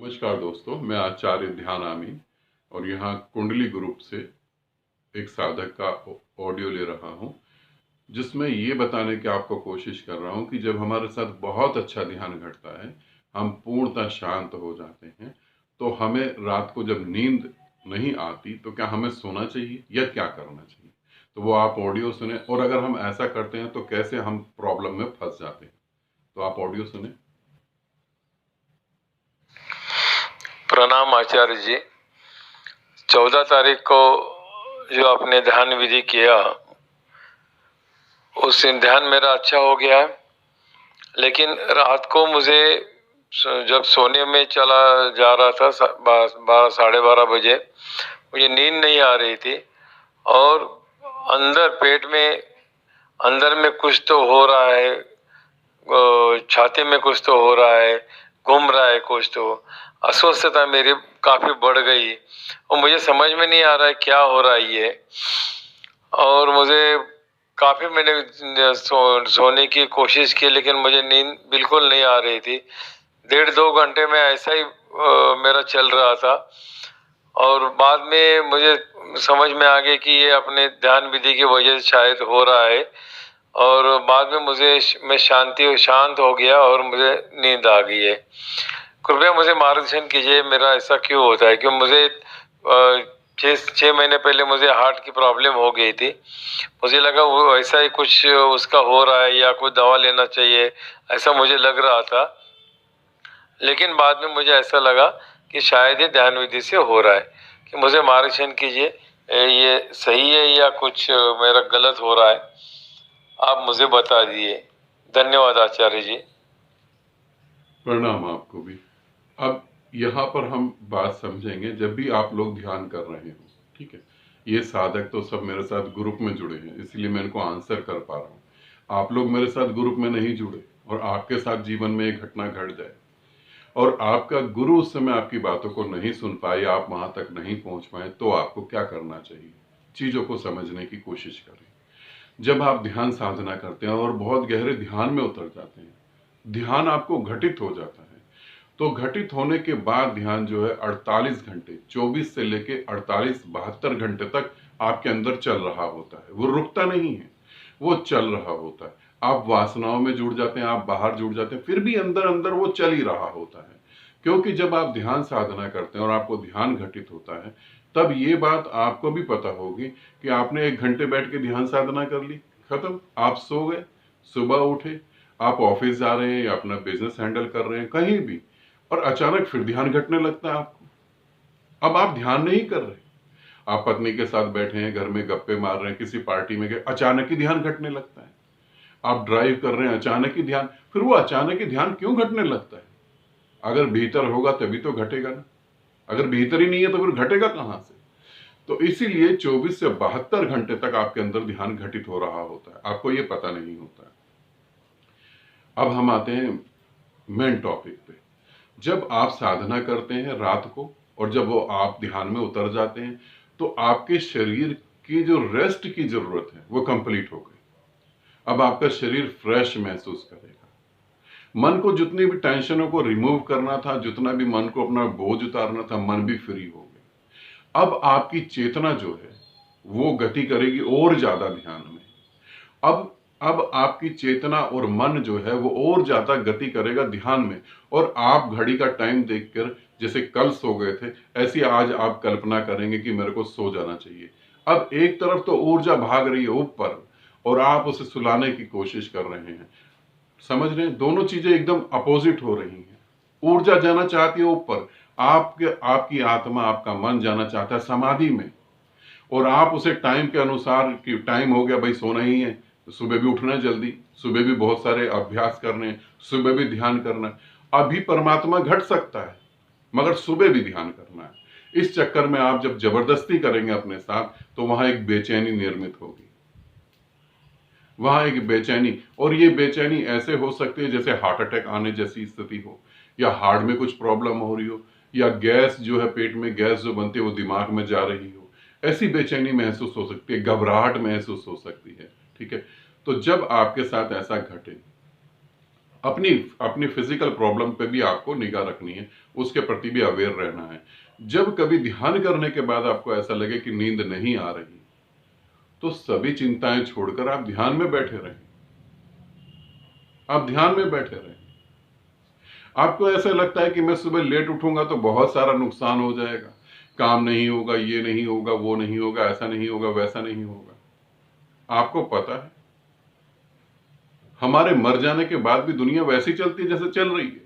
नमस्कार दोस्तों, मैं आचार्य ध्यानामी और यहाँ कुंडली ग्रुप से एक साधक का ऑडियो ले रहा हूँ, जिसमें ये बताने की आपको कोशिश कर रहा हूँ कि जब हमारे साथ बहुत अच्छा ध्यान घटता है, हम पूर्णतः शांत हो जाते हैं, तो हमें रात को जब नींद नहीं आती तो क्या हमें सोना चाहिए या क्या करना चाहिए? तो वो आप ऑडियो सुने और अगर हम ऐसा करते हैं तो कैसे हम प्रॉब्लम में फंस जाते हैं। तो आप ऑडियो सुने। प्रणाम आचार्य जी। 14 तारीख को जो आपने ध्यान विधि किया, उस ध्यान मेरा अच्छा हो गया है, लेकिन रात को मुझे जब सोने में चला जा रहा था 12 साढ़े 12 बजे, मुझे नींद नहीं आ रही थी और अंदर पेट में अंदर में कुछ तो हो रहा है, छाती में कुछ तो हो रहा है, घूम रहा है कुछ तो। अस्वस्थता मेरी काफी बढ़ गई और मुझे समझ में नहीं आ रहा है क्या हो रहा है ये। और मुझे काफी मैंने सोने की कोशिश की, लेकिन मुझे नींद बिल्कुल नहीं आ रही थी। 1.5-2 घंटे में ऐसा ही मेरा चल रहा था और बाद में मुझे समझ में आ गया कि ये अपने ध्यान विधि की वजह से शायद हो रहा है। और बाद में मैं शांत हो गया और मुझे नींद आ गई है। कृपया मुझे मार्गदर्शन कीजिए, मेरा ऐसा क्यों होता है? क्यों मुझे 6 महीने पहले मुझे हार्ट की प्रॉब्लम हो गई थी। मुझे लगा वो ऐसा ही कुछ उसका हो रहा है या कोई दवा लेना चाहिए, ऐसा मुझे लग रहा था। लेकिन बाद में मुझे ऐसा लगा कि शायद ये ध्यान विधि से हो रहा है। कि मुझे मार्गदर्शन कीजिए, ये सही है या कुछ मेरा गलत हो रहा है, आप मुझे बता दिए। धन्यवाद आचार्य जी। प्रणाम आपको भी। अब यहाँ पर हम बात समझेंगे, जब भी आप लोग ध्यान कर रहे हो, ठीक है, ये साधक तो सब मेरे साथ ग्रुप में जुड़े हैं, इसलिए मैं इनको आंसर कर पा रहा हूँ। आप लोग मेरे साथ ग्रुप में नहीं जुड़े और आपके साथ जीवन में एक घटना घट जाए और आपका गुरु उस समय आपकी बातों को नहीं सुन पाए, आप वहां तक नहीं पहुंच पाए, तो आपको क्या करना चाहिए? चीजों को समझने की कोशिश करें। जब आप ध्यान साधना करते हैं और बहुत गहरे ध्यान में उतर जाते हैं, ध्यान आपको घटित हो जाता है, तो घटित होने के बाद ध्यान जो है 48 घंटे, 24 से लेके 48 72 घंटे तक आपके अंदर चल रहा होता है। वो रुकता नहीं है, वो चल रहा होता है। आप वासनाओं में जुड़ जाते हैं, आप बाहर जुड़ जाते हैं, फिर भी अंदर अंदर वो चल ही रहा होता है। क्योंकि जब आप ध्यान साधना करते हैं और आपको ध्यान घटित होता है, तब ये बात आपको भी पता होगी कि आपने 1 घंटे बैठ के ध्यान साधना कर ली, खत्म, आप सो गए, सुबह उठे, आप ऑफिस जा रहे हैं या अपना बिजनेस हैंडल कर रहे हैं कहीं भी, और अचानक फिर ध्यान घटने लगता है आपको। अब आप ध्यान नहीं कर रहे, आप पत्नी के साथ बैठे हैं, घर में गप्पे मार रहे हैं, किसी पार्टी में गए, अचानक ही ध्यान घटने लगता है। आप ड्राइव कर रहे हैं, अचानक ही ध्यान, फिर वो अचानक ही ध्यान क्यों घटने लगता है? अगर भीतर होगा तभी तो घटेगा ना, अगर भीतर ही नहीं है तो फिर घटेगा कहां से? तो इसीलिए 24 से 72 घंटे तक आपके अंदर ध्यान घटित हो रहा होता है, आपको ये पता नहीं होता है। अब हम आते हैं मेन टॉपिक पे। जब आप साधना करते हैं रात को और जब वो आप ध्यान में उतर जाते हैं, तो आपके शरीर की जो रेस्ट की जरूरत है वो कंप्लीट हो गई। अब आपका शरीर फ्रेश महसूस करेगा। मन को जितनी भी टेंशनों को रिमूव करना था, जितना भी मन को अपना बोझ उतारना था, मन भी फ्री हो गया। अब आपकी चेतना जो है वो गति करेगी और ज्यादा ध्यान में। अब आपकी चेतना और मन जो है वो और ज्यादा गति करेगा ध्यान में, और आप घड़ी का टाइम देखकर, जैसे कल सो गए थे, ऐसी आज आप कल्पना करेंगे कि मेरे को सो जाना चाहिए। अब एक तरफ तो ऊर्जा भाग रही है ऊपर और आप उसे सुलाने की कोशिश कर रहे हैं। समझ रहे हैं? दोनों चीजें एकदम अपोजिट हो रही हैं। ऊर्जा जाना चाहती है ऊपर, आपकी आत्मा, आपका मन जाना चाहता है समाधि में, और आप उसे टाइम के अनुसार कि टाइम हो गया भाई सोना ही है, तो सुबह भी उठना है जल्दी, सुबह भी बहुत सारे अभ्यास करने हैं, सुबह भी ध्यान करना है। अभी परमात्मा घट सकता है मगर सुबह भी ध्यान करना है। इस चक्कर में आप जब जबरदस्ती करेंगे अपने साथ, तो वहां एक बेचैनी निर्मित होगी, वहां एक बेचैनी, और ये बेचैनी ऐसे हो सकती है जैसे हार्ट अटैक आने जैसी स्थिति हो, या हार्ट में कुछ प्रॉब्लम हो रही हो, या गैस जो है, पेट में गैस जो बनती है वो दिमाग में जा रही हो, ऐसी बेचैनी महसूस हो सकती है, घबराहट महसूस हो सकती है। ठीक है, तो जब आपके साथ ऐसा घटे, अपनी अपनी फिजिकल प्रॉब्लम पे भी आपको निगाह रखनी है, उसके प्रति भी अवेयर रहना है। जब कभी ध्यान करने के बाद आपको ऐसा लगे कि नींद नहीं आ रही, तो सभी चिंताएं छोड़कर आप ध्यान में बैठे रहें। आप ध्यान में बैठे रहें। आपको ऐसा लगता है कि मैं सुबह लेट उठूंगा तो बहुत सारा नुकसान हो जाएगा, काम नहीं होगा, ये नहीं होगा, वो नहीं होगा, ऐसा नहीं होगा, वैसा नहीं होगा। आपको पता है हमारे मर जाने के बाद भी दुनिया वैसी चलती है जैसे चल रही है।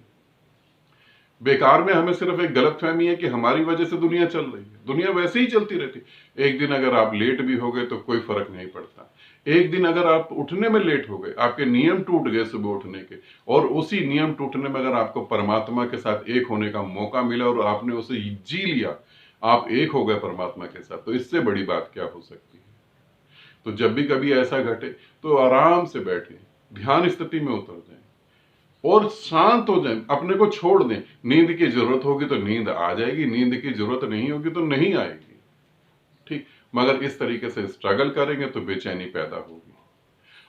बेकार में हमें सिर्फ एक गलतफहमी है कि हमारी वजह से दुनिया चल रही है। दुनिया वैसे ही चलती रहती है। एक दिन अगर आप लेट भी हो गए तो कोई फर्क नहीं पड़ता। एक दिन अगर आप उठने में लेट हो गए, आपके नियम टूट गए सुबह उठने के, और उसी नियम टूटने में अगर आपको परमात्मा के साथ एक होने का मौका मिला और आपने उसे जी लिया, आप एक हो गए परमात्मा के साथ, तो इससे बड़ी बात क्या हो सकती है। तो जब भी कभी ऐसा घटे तो आराम से बैठे, ध्यान स्थिति में उतर जाए और शांत हो जाए, अपने को छोड़ दें। नींद की जरूरत होगी तो नींद आ जाएगी, नींद की जरूरत नहीं होगी तो नहीं आएगी, ठीक। मगर इस तरीके से स्ट्रगल करेंगे तो बेचैनी पैदा होगी,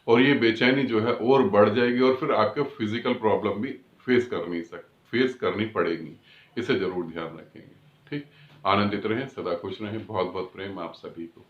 और ये बेचैनी जो है और बढ़ जाएगी, और फिर आपको फिजिकल प्रॉब्लम भी फेस करनी पड़ेगी। इसे जरूर ध्यान रखेंगे, ठीक। आनंदित रहें, सदा खुश रहें। बहुत बहुत प्रेम आप सभी को।